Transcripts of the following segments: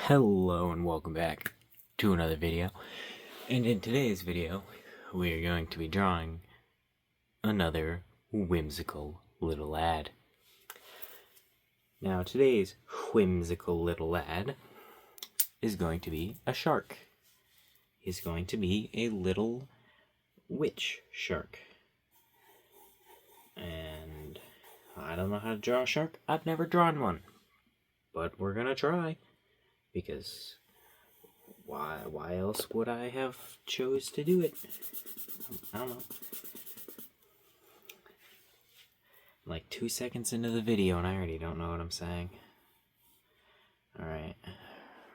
Hello and welcome back to another video. And in today's video, we are going to be drawing another whimsical little lad. Now today's whimsical little lad is going to be a shark. He's going to be a little witch shark. And I don't know how to draw a shark. I've never drawn one. But we're gonna try. Because why else would I have chose to do it? I don't know. I'm like 2 seconds into the video and I already don't know what I'm saying. Alright.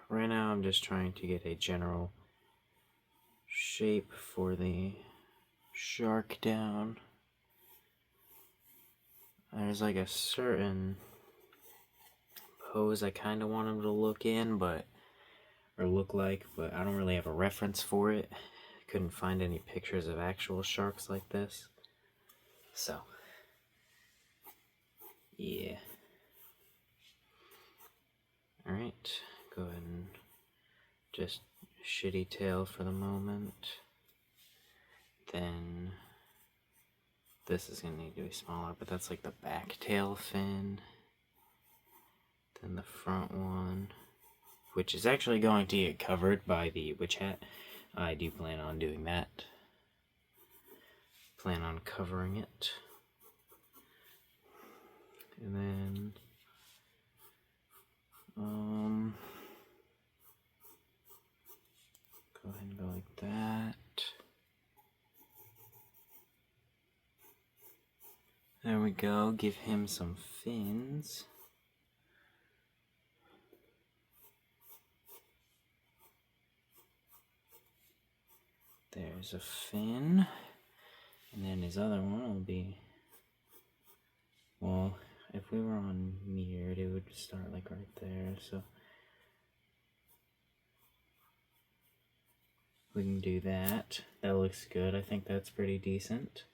Right now I'm just trying to get a general shape for the shark down. There's like a certain pose I kind of want him to look in, but I don't really have a reference for it. Couldn't find any pictures of actual sharks like this. So, yeah. Alright, go ahead and just shitty tail for the moment. Then this is gonna need to be smaller, but that's like the back tail fin. Then the front one, which is actually going to get covered by the witch hat. I do plan on doing that. Plan on covering it. And then, go ahead and go like that. There we go, give him some fins. There's a fin, and then his other one will be, well, if we were on mirrored, it would start like right there, so we can do that. That looks good. I think that's pretty decent.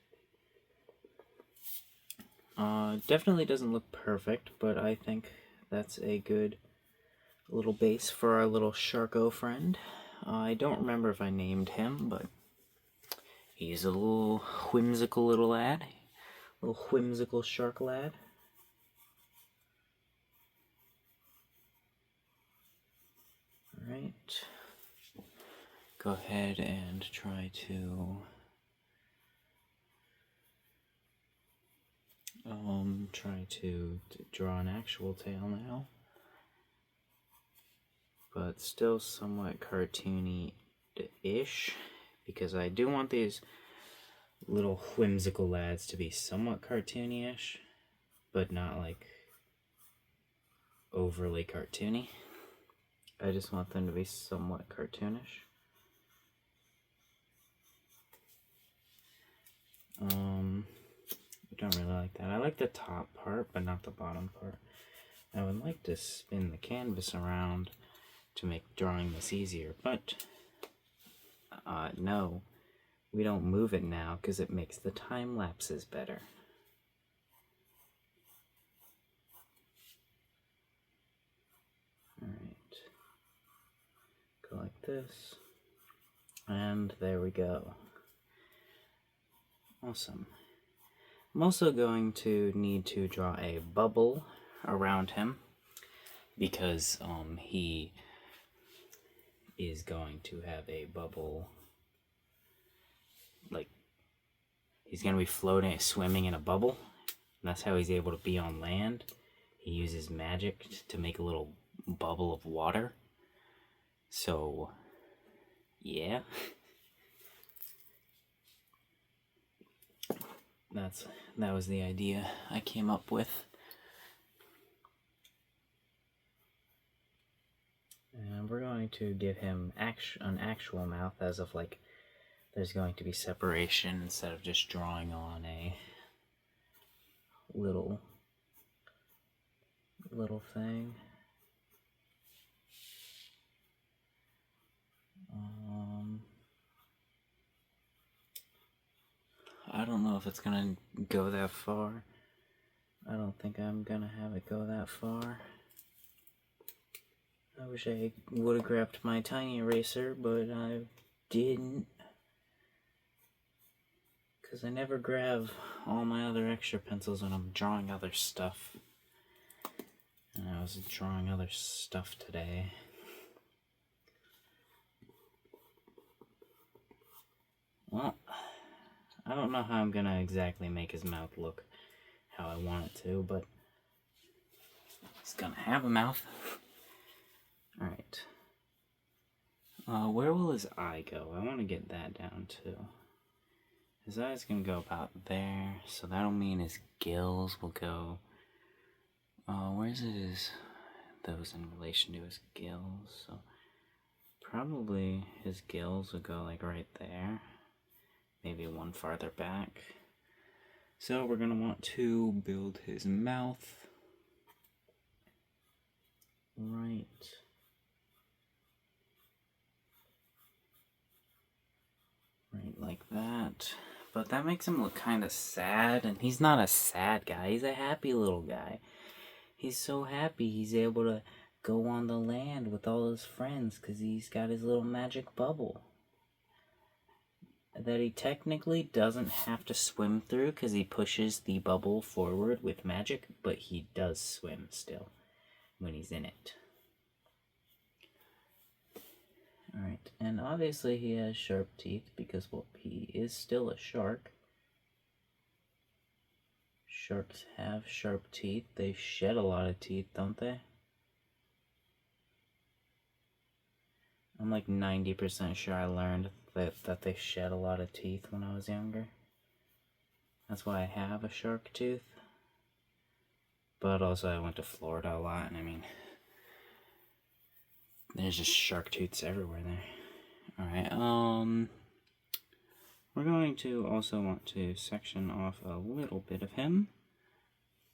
Definitely doesn't look perfect, but I think that's a good little base for our little Sharko friend. I don't remember if I named him, but he's a little whimsical little lad. A little whimsical shark lad. Alright. Go ahead and try to draw an actual tail now. But still somewhat cartoony-ish, because I do want these little whimsical lads to be somewhat cartoony-ish, but not like overly cartoony. I just want them to be somewhat cartoonish. I don't really like that. I like the top part, but not the bottom part. I would like to spin the canvas around to make drawing this easier, but no, we don't move it now because it makes the time lapses better. Alright, go like this, and there we go. Awesome. I'm also going to need to draw a bubble around him because he is going to have a bubble, like he's going to be floating, swimming in a bubble. And that's how he's able to be on land. He uses magic to make a little bubble of water. So, yeah. That was the idea I came up with. And we're going to give him an actual mouth, as of like there's going to be separation instead of just drawing on a little thing. I don't know if it's gonna go that far. I don't think I'm gonna have it go that far. I wish I would have grabbed my tiny eraser, but I didn't. Because I never grab all my other extra pencils when I'm drawing other stuff. And I was drawing other stuff today. Well, I don't know how I'm gonna exactly make his mouth look how I want it to, but he's gonna have a mouth. Alright. Where will his eye go? I want to get that down too. His eye's gonna go about there, so that'll mean his gills will go. Where's those in relation to his gills? So probably his gills will go like right there, maybe one farther back. So we're gonna want to build his mouth right like that. But that makes him look kind of sad, and he's not a sad guy, he's a happy little guy. He's so happy he's able to go on the land with all his friends because he's got his little magic bubble that he technically doesn't have to swim through because he pushes the bubble forward with magic, but he does swim still when he's in it. Alright, and obviously he has sharp teeth because, well, he is still a shark. Sharks have sharp teeth. They shed a lot of teeth, don't they? I'm like 90% sure I learned that they shed a lot of teeth when I was younger. That's why I have a shark tooth. But also I went to Florida a lot, and I mean, there's just shark tooths everywhere there. Alright, we're going to also want to section off a little bit of him,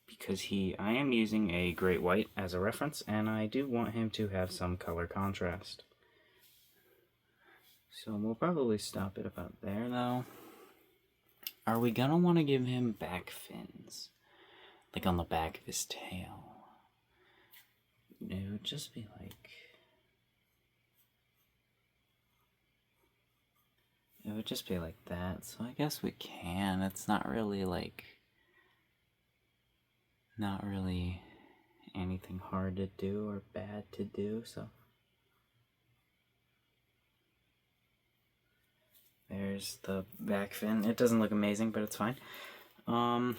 because I am using a great white as a reference, and I do want him to have some color contrast. So we'll probably stop it about there, though. Are we gonna want to give him back fins? Like on the back of his tail? It would just be like... It would just be like that, so I guess we can. It's not really anything hard to do or bad to do, so. There's the back fin. It doesn't look amazing, but it's fine. I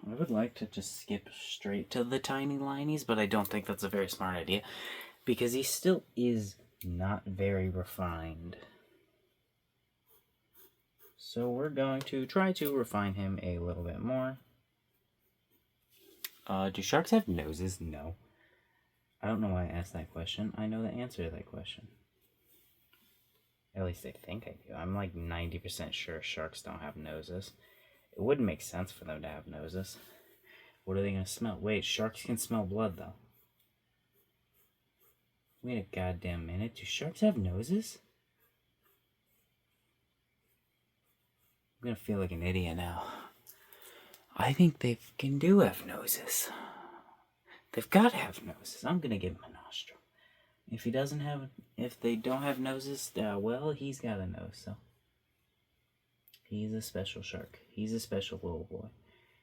would like to just skip straight to the tiny linies, but I don't think that's a very smart idea, because he still is not very refined. So we're going to try to refine him a little bit more. Do sharks have noses? No. I don't know why I asked that question. I know the answer to that question. At least I think I do. I'm like 90% sure sharks don't have noses. It wouldn't make sense for them to have noses. What are they going to smell? Wait, sharks can smell blood, though. Wait a goddamn minute. Do sharks have noses? I'm going to feel like an idiot now. I think they do have noses. They've got to have noses. I'm going to give him a nostril. If they don't have noses, well, he's got a nose, so. He's a special shark. He's a special little boy.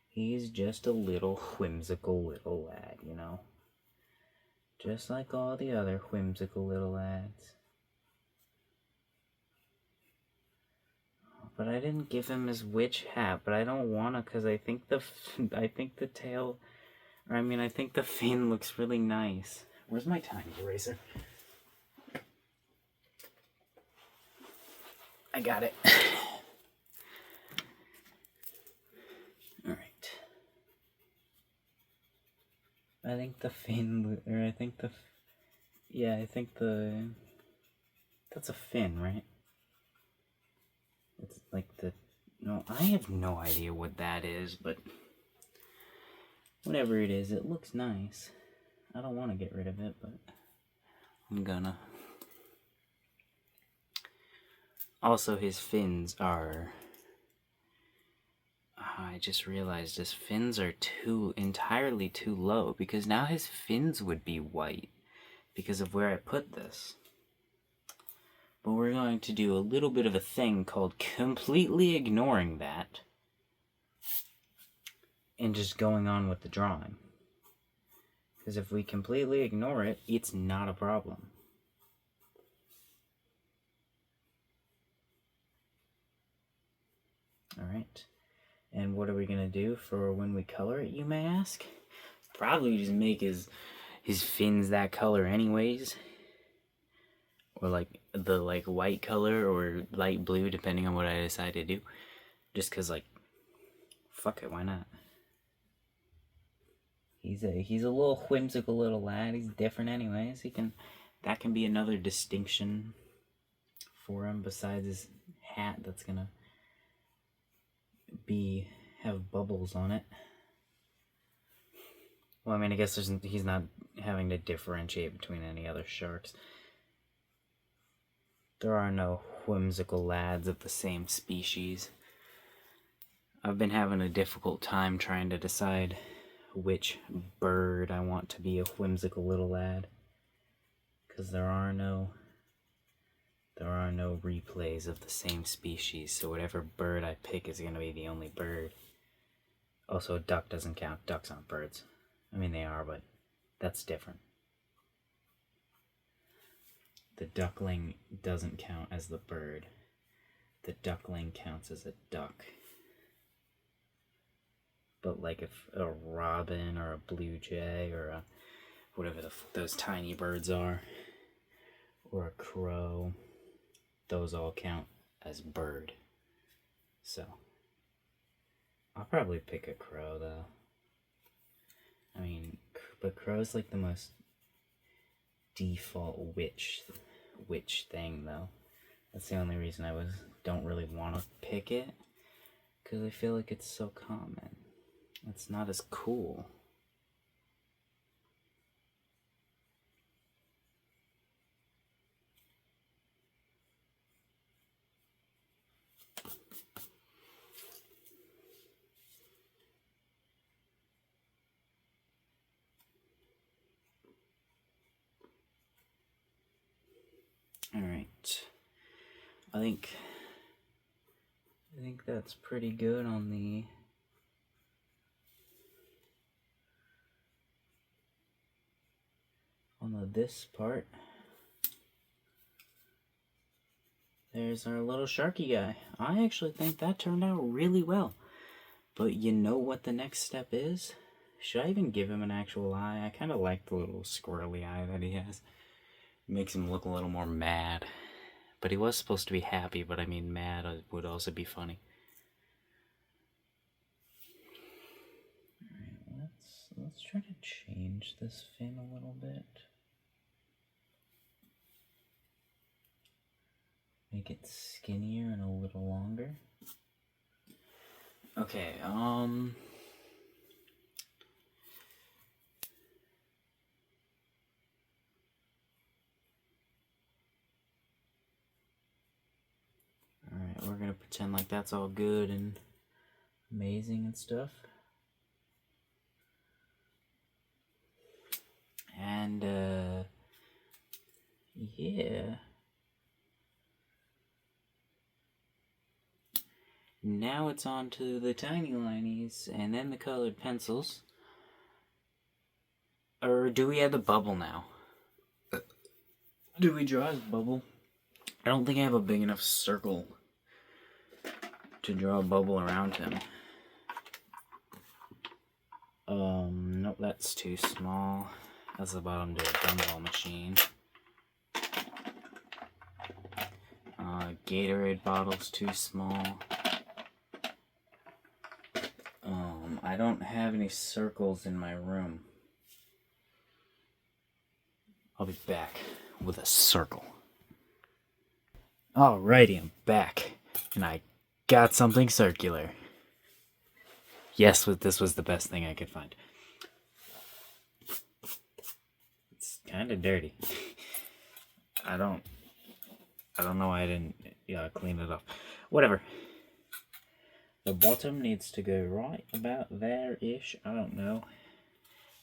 He's just a little whimsical little lad, you know. Just like all the other whimsical little lads. But I didn't give him his witch hat, but I don't wanna, cause I think the tail, I think the fin looks really nice. Where's my tiny eraser? I got it. Alright. I think the fin, or I think the, yeah, I think that's a fin, right? It's like no, I have no idea what that is, but whatever it is, it looks nice. I don't want to get rid of it, but I'm gonna. Also, his fins are... I just realized his fins are entirely too low, because now his fins would be white, because of where I put this. But we're going to do a little bit of a thing called completely ignoring that and just going on with the drawing. Because if we completely ignore it, it's not a problem. Alright. And what are we going to do for when we color it, you may ask? Probably just make his fins that color anyways. Or like the white color or light blue, depending on what I decide to do. Just because, like, fuck it, why not? He's a little whimsical little lad. He's different anyways. That can be another distinction for him besides his hat that's gonna have bubbles on it. Well, I mean, I guess he's not having to differentiate between any other sharks. There are no whimsical lads of the same species. I've been having a difficult time trying to decide which bird I want to be a whimsical little lad, because there are no replays of the same species, so whatever bird I pick is going to be the only bird. Also, a duck doesn't count. Ducks aren't birds. I mean, they are, but that's different. The duckling doesn't count as the bird. The duckling counts as a duck. But like if a robin or a blue jay or whatever those tiny birds are, or a crow, those all count as bird. So I'll probably pick a crow though. I mean, but crow's like the most default witch thing though. That's the only reason I don't really want to pick it, because I feel like it's so common. It's not as cool. Alright. I think that's pretty good on this part. There's our little sharky guy. I actually think that turned out really well. But you know what the next step is? Should I even give him an actual eye? I kind of like the little squirrely eye that he has. It makes him look a little more mad. But he was supposed to be happy, but I mean mad would also be funny. Alright, let's try to change this fin a little bit. Make it skinnier and a little longer. Okay, Alright, we're gonna pretend like that's all good and amazing and stuff. And, yeah. Now it's on to the tiny linies, and then the colored pencils. Or do we have the bubble now? Do we draw his bubble? I don't think I have a big enough circle to draw a bubble around him. Nope, that's too small. That's the bottom to a dumbbell machine. Gatorade bottle's too small. I don't have any circles in my room. I'll be back with a circle. Alrighty, I'm back. And I got something circular. Yes, this was the best thing I could find. It's kind of dirty. I don't know why I didn't clean it off. Whatever. The bottom needs to go right about there-ish. I don't know.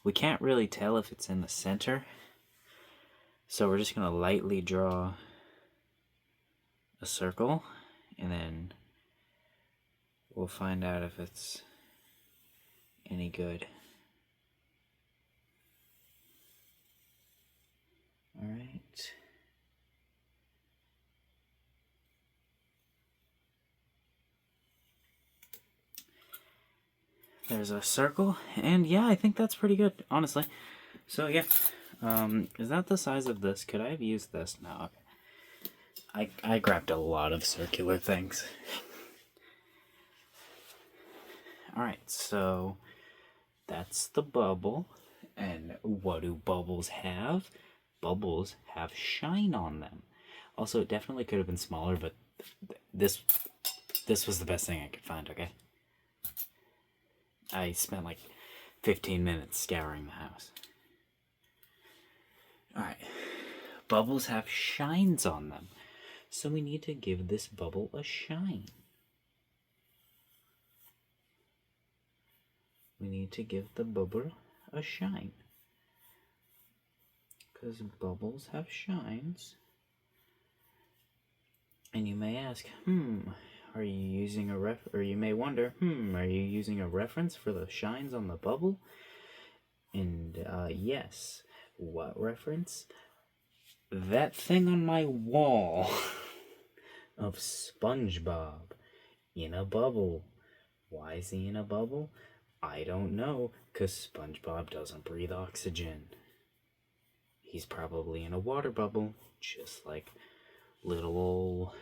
We can't really tell if it's in the center. So we're just going to lightly draw a circle, and then we'll find out if it's any good. All right. There's a circle, and yeah, I think that's pretty good, honestly. So yeah, is that the size of this? Could I have used this? No, okay. I grabbed a lot of circular things. Alright, so that's the bubble. And what do bubbles have? Bubbles have shine on them. Also, it definitely could have been smaller, but this was the best thing I could find, okay? I spent like 15 minutes scouring the house. Alright. Bubbles have shines on them. So we need to give this bubble a shine. We need to give the bubble a shine. Because bubbles have shines. And you may ask, are you using a or you may wonder, are you using a reference for the shines on the bubble? And yes. What reference? That thing on my wall of SpongeBob in a bubble. Why is he in a bubble? I don't know, because SpongeBob doesn't breathe oxygen. He's probably in a water bubble, just like little ol'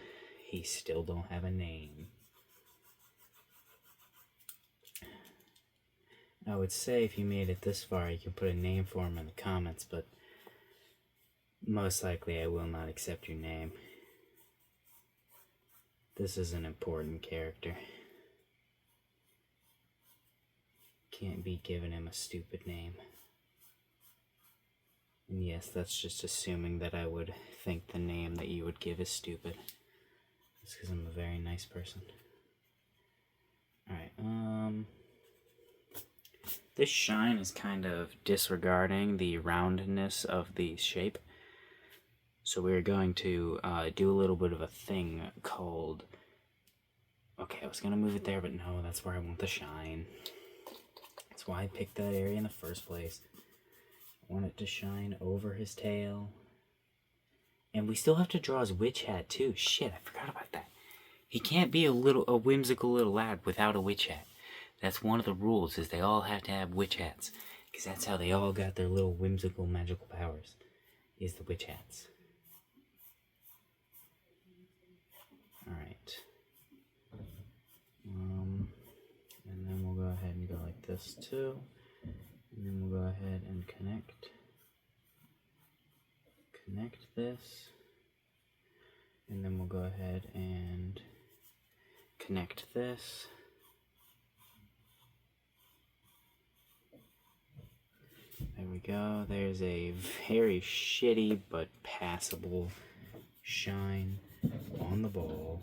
he still don't have a name. I would say if you made it this far, you could put a name for him in the comments, but most likely I will not accept your name. This is an important character. Can't be giving him a stupid name. And yes, that's just assuming that I would think the name that you would give is stupid. It's because I'm a very nice person. Alright, this shine is kind of disregarding the roundness of the shape. So we're going to do a little bit of a thing called... Okay, I was going to move it there, but no, that's where I want the shine. That's why I picked that area in the first place. I want it to shine over his tail. And we still have to draw his witch hat, too. Shit, I forgot about that. He can't be a whimsical little lad without a witch hat. That's one of the rules, is they all have to have witch hats. Because that's how they all got their little whimsical magical powers, is the witch hats. Alright. And then we'll go ahead and go like this, too. And then we'll go ahead and connect this. And then we'll go ahead and connect this. There we go. There's a very shitty but passable shine on the ball.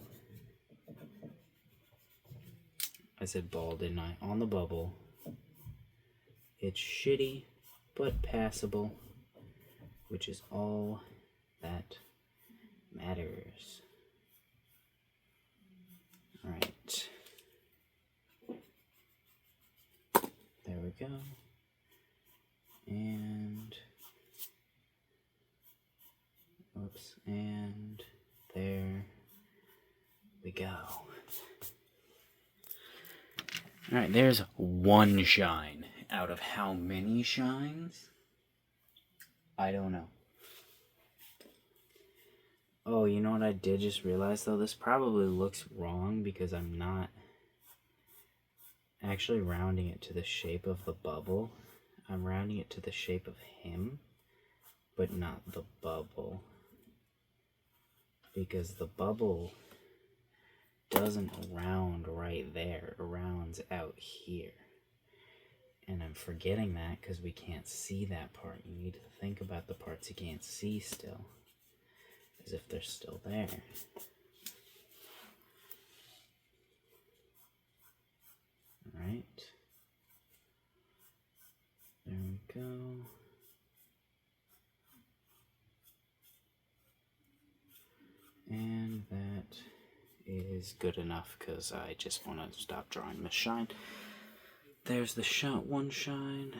I said ball, didn't I? On the bubble. It's shitty but passable, which is all that matters. Alright. There we go. And oops, and there we go. Alright, there's one shine. Out of how many shines? I don't know. Oh, you know what I did just realize, though? This probably looks wrong because I'm not actually rounding it to the shape of the bubble. I'm rounding it to the shape of him, but not the bubble. Because the bubble doesn't round right there. It rounds out here. And I'm forgetting that because we can't see that part. You need to think about the parts you can't see still, as if they're still there. Alright. There we go. And that is good enough because I just want to stop drawing Miss Shine. There's the one shine.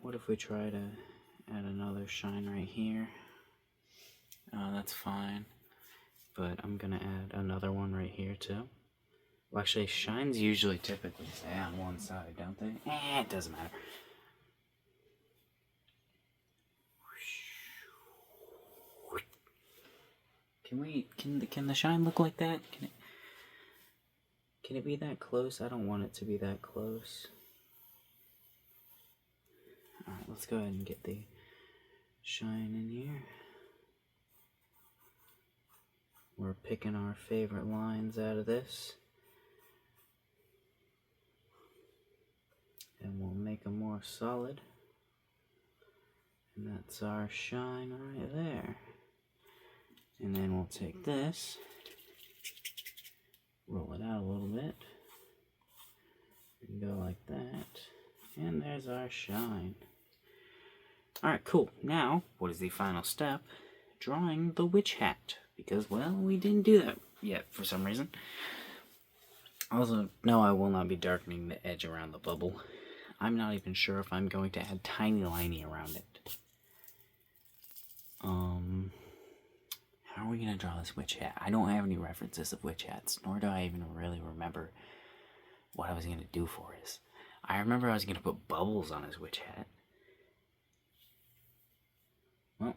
What if we try to add another shine right here? That's fine. But I'm going to add another one right here too. Well, actually, shines usually typically stay on one side, don't they? It doesn't matter. Can the shine look like that? Can it be that close? I don't want it to be that close. Alright, let's go ahead and get the shine in here. We're picking our favorite lines out of this. And we'll make them more solid. And that's our shine right there. And then we'll take this, roll it out a little bit, and go like that. And there's our shine. Alright, cool. Now, what is the final step? Drawing the witch hat. Because, well, we didn't do that yet for some reason. Also, no, I will not be darkening the edge around the bubble. I'm not even sure if I'm going to add tiny liney around it. How are we going to draw this witch hat? I don't have any references of witch hats, nor do I even really remember what I was going to do for his. I remember I was going to put bubbles on his witch hat. Well,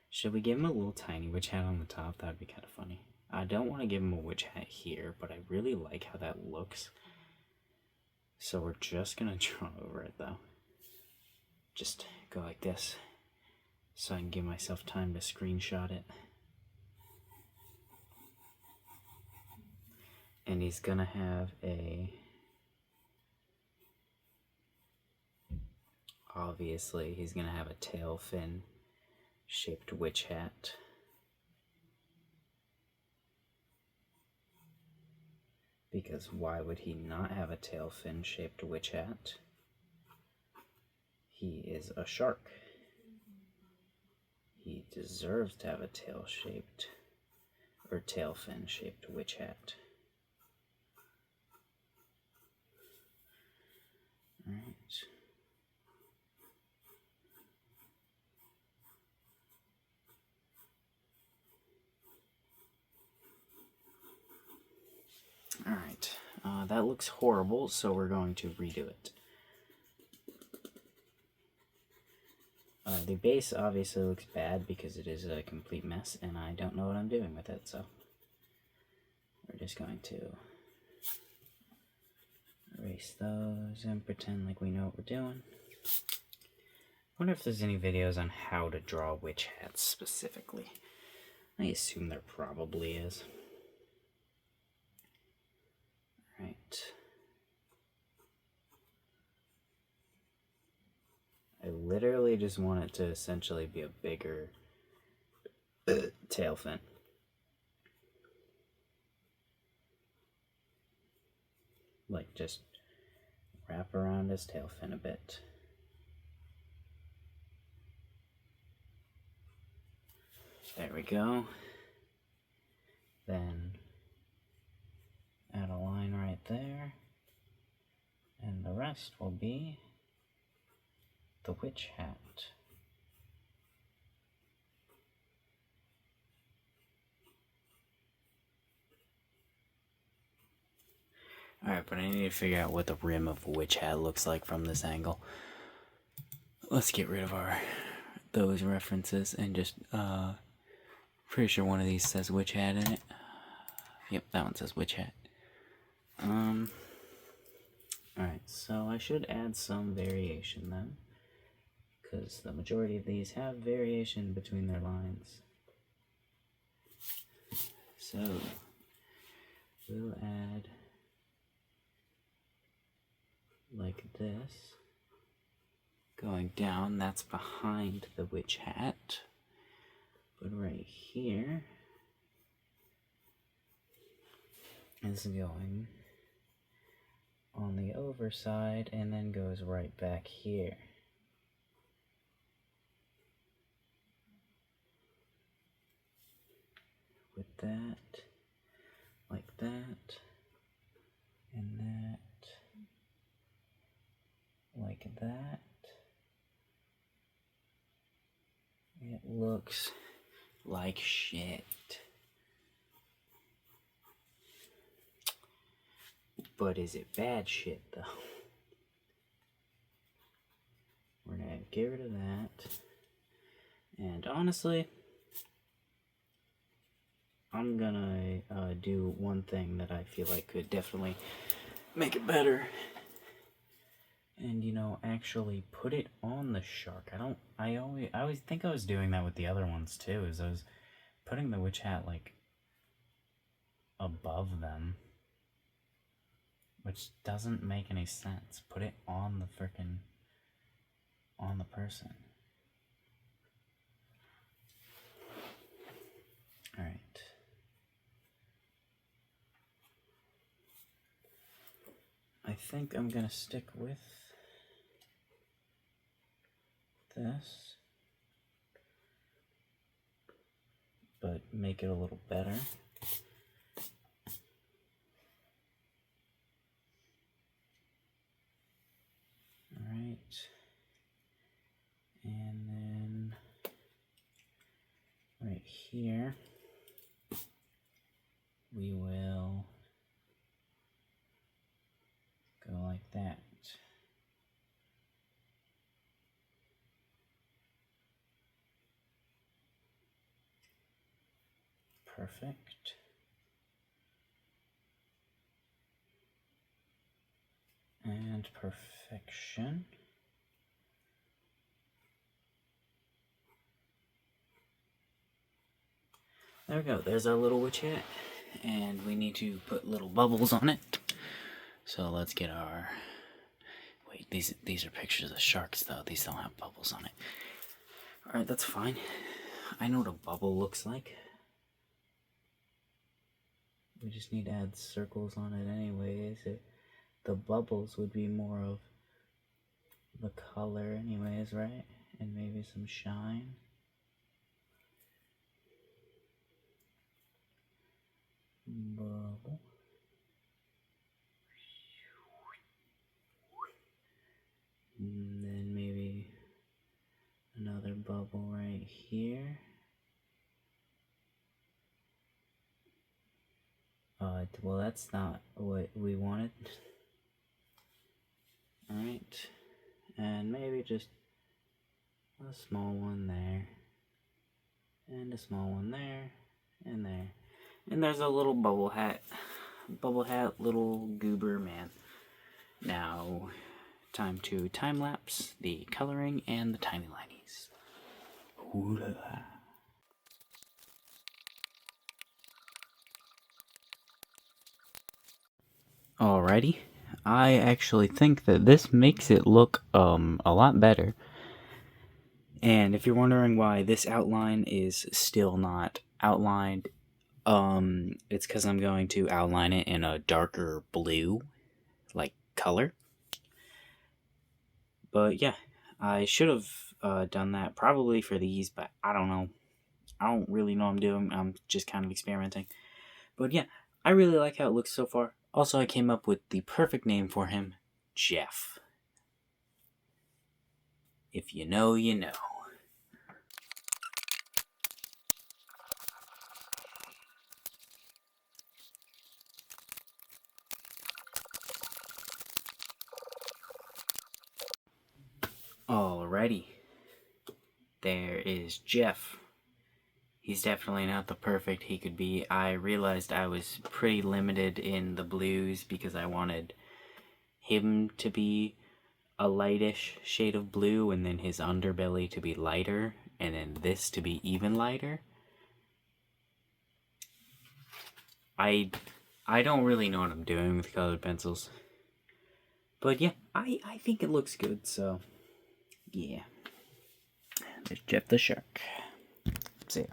should we give him a little tiny witch hat on the top? That would be kind of funny. I don't want to give him a witch hat here, but I really like how that looks. So we're just going to draw over it, though. Just go like this, so I can give myself time to screenshot it. And he's going to have obviously, he's going to have a tail fin shaped witch hat. Because why would he not have a tail fin shaped witch hat? He is a shark. He deserves to have a tail fin shaped witch hat. Alright. Alright, that looks horrible, so we're going to redo it. The base obviously looks bad because it is a complete mess, and I don't know what I'm doing with it, so we're just going to erase those and pretend like we know what we're doing. I wonder if there's any videos on how to draw witch hats specifically. I assume there probably is. Right. I literally just want it to essentially be a bigger tail fin. Like, just wrap around his tail fin a bit. There we go. Then add a line right there. And the rest will be the witch hat. Alright, but I need to figure out what the rim of a witch hat looks like from this angle. Let's get rid of those references and just, pretty sure one of these says witch hat in it. Yep, that one says witch hat. Alright, so I should add some variation then, because the majority of these have variation between their lines. So, we'll add like this. Going down, that's behind the witch hat. But right here is going on the overside and then goes right back here. that, like that, and that, like that. It looks like shit. But is it bad shit, though? We're gonna get rid of that. And honestly, I'm gonna do one thing that I feel like could definitely make it better. And, you know, actually put it on the shark. I always think I was doing that with the other ones too, is I was putting the witch hat, like, above them. Which doesn't make any sense. Put it on the frickin', on the person. Alright. I think I'm gonna stick with this, but make it a little better. Alright. And then right here, we will go like that. Perfect. And perfection. There we go. There's our little witch hat. And we need to put little bubbles on it. So let's get our... Wait, these are pictures of sharks, though. These don't have bubbles on it. Alright, that's fine. I know what a bubble looks like. We just need to add circles on it anyways. The bubbles would be more of the color anyways, right? And maybe some shine. Bubble. And then maybe another bubble right here. Well, that's not what we wanted. Alright. And maybe just a small one there. And a small one there. And there. And there's a little bubble hat. Bubble hat, little goober man. Now, time to time lapse the coloring and the tiny linies. Ooh la la. Alrighty, I actually think that this makes it look a lot better. And if you're wondering why this outline is still not outlined, it's because I'm going to outline it in a darker blue, like, color. But yeah, I should have done that probably for these, but I don't know. I don't really know what I'm doing. I'm just kind of experimenting. But yeah, I really like how it looks so far. Also, I came up with the perfect name for him, Geff. If you know, you know. Alrighty. There is Geff. He's definitely not the perfect he could be. I realized I was pretty limited in the blues because I wanted him to be a lightish shade of blue and then his underbelly to be lighter and then this to be even lighter. I don't really know what I'm doing with colored pencils. But yeah, I think it looks good, so yeah. There's Geff the Shark. See ya.